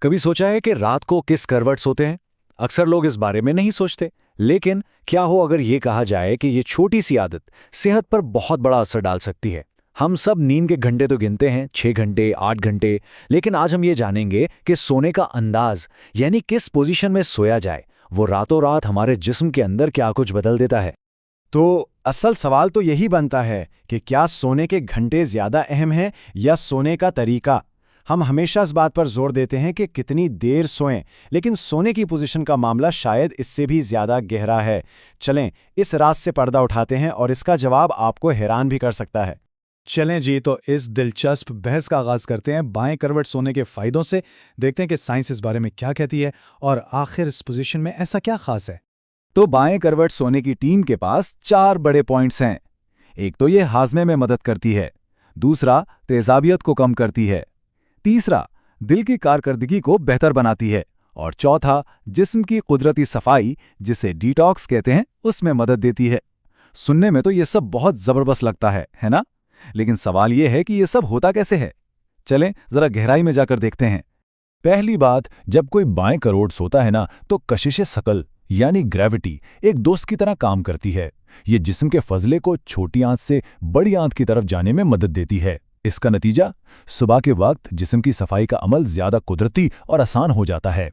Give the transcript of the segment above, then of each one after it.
कभी सोचा है कि रात को किस करवट सोते हैं? अक्सर लोग इस बारे में नहीं सोचते, लेकिन क्या हो अगर ये कहा जाए कि ये छोटी सी आदत सेहत पर बहुत बड़ा असर डाल सकती है। हम सब नींद के घंटे तो गिनते हैं, 6 घंटे, 8 घंटे, लेकिन आज हम ये जानेंगे कि सोने का अंदाज, यानी किस पोजीशन में सोया जाए, वो रातों रात हमारे जिस्म के अंदर क्या कुछ बदल देता है। तो असल सवाल तो यही बनता है कि क्या सोने के घंटे ज्यादा अहम हैं या सोने का तरीका। हम हमेशा इस बात पर जोर देते हैं कि कितनी देर सोएं, लेकिन सोने की पोजीशन का मामला शायद इससे भी ज्यादा गहरा है। चलें इस राज से पर्दा उठाते हैं और इसका जवाब आपको हैरान भी कर सकता है। चलें जी, तो इस दिलचस्प बहस का आगाज करते हैं बाएं करवट सोने के फायदों से। देखते हैं कि साइंस इस बारे में क्या कहती है और आखिर इस पोजीशन में ऐसा क्या खास है। तो बाएं करवट सोने की टीम के पास 4 बड़े पॉइंट्स हैं। एक तो ये हाजमे में मदद करती है, दूसरा तेजाबियत को कम करती है, तीसरा दिल की कारकर्दगी को बेहतर बनाती है, और चौथा जिस्म की कुदरती सफाई, जिसे डिटॉक्स कहते हैं, उसमें मदद देती है। सुनने में तो ये सब बहुत जबरदस्त लगता है ना? लेकिन सवाल ये है कि ये सब होता कैसे है। चलें जरा गहराई में जाकर देखते हैं। पहली बात, जब कोई बाएं करवट सोता है ना, तो कशिश सकल यानी ग्रेविटी एक दोस्त की तरह काम करती है। ये जिस्म के फजले को छोटी आंत से बड़ी आंत की तरफ जाने में मदद देती है। इसका नतीजा, सुबह के वक्त जिस्म की सफाई का अमल ज्यादा कुदरती और आसान हो जाता है।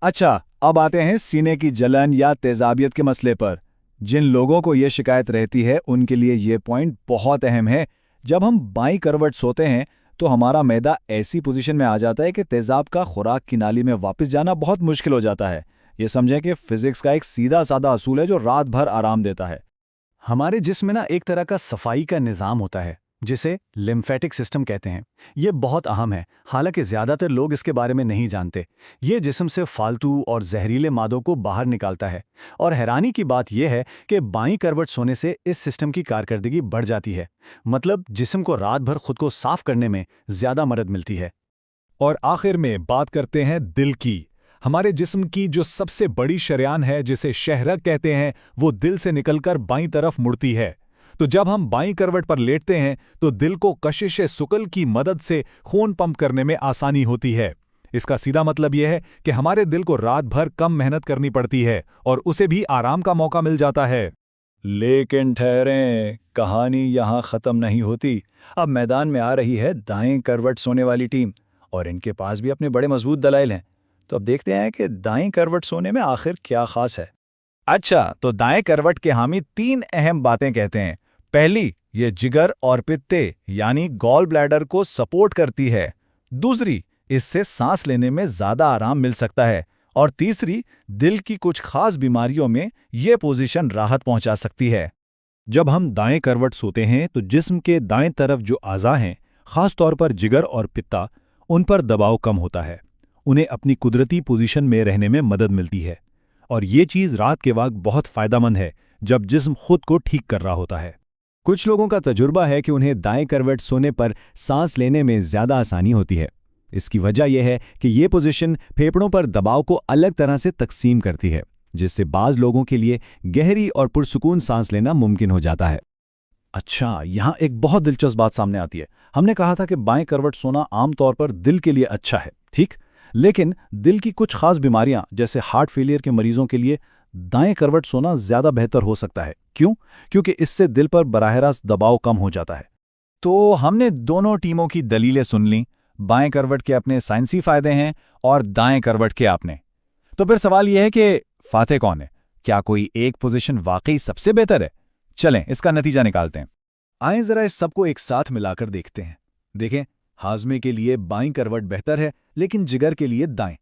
अच्छा, अब आते हैं सीने की जलन या तेजाबियत के मसले पर। जिन लोगों को ये शिकायत रहती है उनके लिए ये पॉइंट बहुत अहम है। जब हम बाईं करवट सोते हैं तो हमारा मैदा ऐसी पोजीशन में आ जाता है कि तेजाब का खुराक की नाली में वापस जाना बहुत मुश्किल हो जाता है। ये समझें कि फिजिक्स का एक सीधा साधा असूल है जो रात भर आराम देता है। हमारे जिस्म में ना एक तरह का सफाई का निज़ाम होता है जिसे लिम्फेटिक सिस्टम कहते हैं। ये बहुत अहम है, हालांकि ज़्यादातर लोग इसके बारे में नहीं जानते। ये जिस्म से फालतू और जहरीले मादों को बाहर निकालता है, और हैरानी की बात यह है कि बाईं करवट सोने से इस सिस्टम की कारकर्दगी बढ़ जाती है। मतलब जिस्म को रात भर खुद को साफ करने में ज़्यादा मदद मिलती है। और आखिर में बात करते हैं दिल की। हमारे जिस्म की जो सबसे बड़ी शरेयान है, जिसे शहरक कहते हैं, वो दिल से निकलकर बाईं तरफ मुड़ती है। तो जब हम बाईं करवट पर लेटते हैं तो दिल को कशिश सुकल की मदद से खून पंप करने में आसानी होती है। इसका सीधा मतलब यह है कि हमारे दिल को रात भर कम मेहनत करनी पड़ती है और उसे भी आराम का मौका मिल जाता है। लेकिन ठहरें, कहानी यहाँ ख़त्म नहीं होती। अब मैदान में आ रही है दाएं करवट सोने वाली टीम, और इनके पास भी अपने बड़े मजबूत दलाइल हैं। तो अब देखते हैं कि दाएं करवट सोने में आखिर क्या खास है। अच्छा, तो दाएं करवट के हामी 3 अहम बातें कहते हैं। पहली, ये जिगर और पित्ते यानी गॉल ब्लैडर को सपोर्ट करती है। दूसरी, इससे सांस लेने में ज्यादा आराम मिल सकता है। और तीसरी, दिल की कुछ खास बीमारियों में ये पोजीशन राहत पहुंचा सकती है। जब हम दाएं करवट सोते हैं तो जिस्म के दाएं तरफ जो आज़ा हैं, खास तौर पर जिगर और पित्ता, उन पर दबाव कम होता है। उन्हें अपनी कुदरती पोजीशन में रहने में मदद मिलती है। और ये चीज़ रात के वक्त बहुत फायदेमंद है, जब जिस्म खुद को ठीक कर रहा होता है। कुछ लोगों का तजुर्बा है कि उन्हें दाएं करवट सोने पर सांस लेने में ज्यादा आसानी होती है। इसकी वजह यह है कि ये पोजीशन फेफड़ों पर दबाव को अलग तरह से तकसीम करती है, जिससे बाज लोगों के लिए गहरी और पुरसुकून सांस लेना मुमकिन हो जाता है। अच्छा, यहाँ एक बहुत दिलचस्प बात सामने आती है। हमने कहा था कि बाएं करवट सोना आमतौर पर दिल के लिए अच्छा है, ठीक? लेकिन दिल की कुछ खास बीमारियां जैसे हार्ट फेलियर के मरीजों के लिए दाएं करवट सोना ज्यादा बेहतर हो सकता है। क्यों? क्योंकि इससे दिल पर बराह रास्त दबाव कम हो जाता है। तो हमने दोनों टीमों की दलीलें सुन लीं। बाएं करवट के अपने साइंसी फायदे हैं और दाएं करवट के अपने। तो फिर सवाल यह है कि फातेह कौन है? क्या कोई एक पोजीशन वाकई सबसे बेहतर है? चलें इसका नतीजा निकालते हैं। आइए जरा इस सबको एक साथ मिलाकर देखते हैं। देखें, हाजमे के लिए बाईं करवट बेहतर है, लेकिन जिगर के लिए दाएं।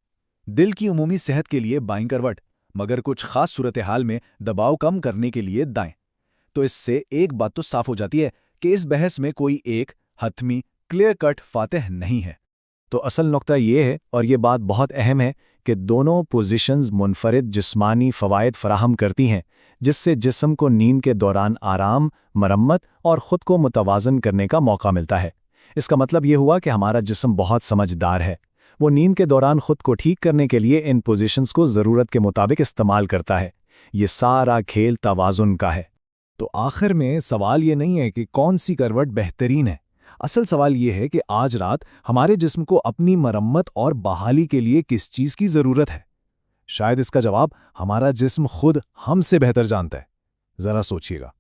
दिल की उमूमी सेहत के लिए बाईं करवट, मगर कुछ खास सूरत हाल में दबाव कम करने के लिए दाएं। तो इससे एक बात तो साफ हो जाती है कि इस बहस में कोई एक हतमी क्लियर कट फातेह नहीं है। तो असल नुक्ता ये है, और ये बात बहुत अहम है, कि दोनों पोजीशंस मुनफरिद जिस्मानी फ़वायद फराहम करती हैं, जिससे जिस्म को नींद के दौरान आराम, मरम्मत और ख़ुद को मुतवाज़न करने का मौका मिलता है। इसका मतलब ये हुआ कि हमारा जिस्म बहुत समझदार है। वो नींद के दौरान खुद को ठीक करने के लिए इन पोजीशंस को ज़रूरत के मुताबिक इस्तेमाल करता है। ये सारा खेल तवाज़ुन का है। तो आखिर में सवाल ये नहीं है कि कौन सी करवट बेहतरीन है। असल सवाल ये है कि आज रात हमारे जिस्म को अपनी मरम्मत और बहाली के लिए किस चीज़ की ज़रूरत है। शायद इसका जवाब हमारा जिस्म खुद हमसे बेहतर जानता है। ज़रा सोचिएगा।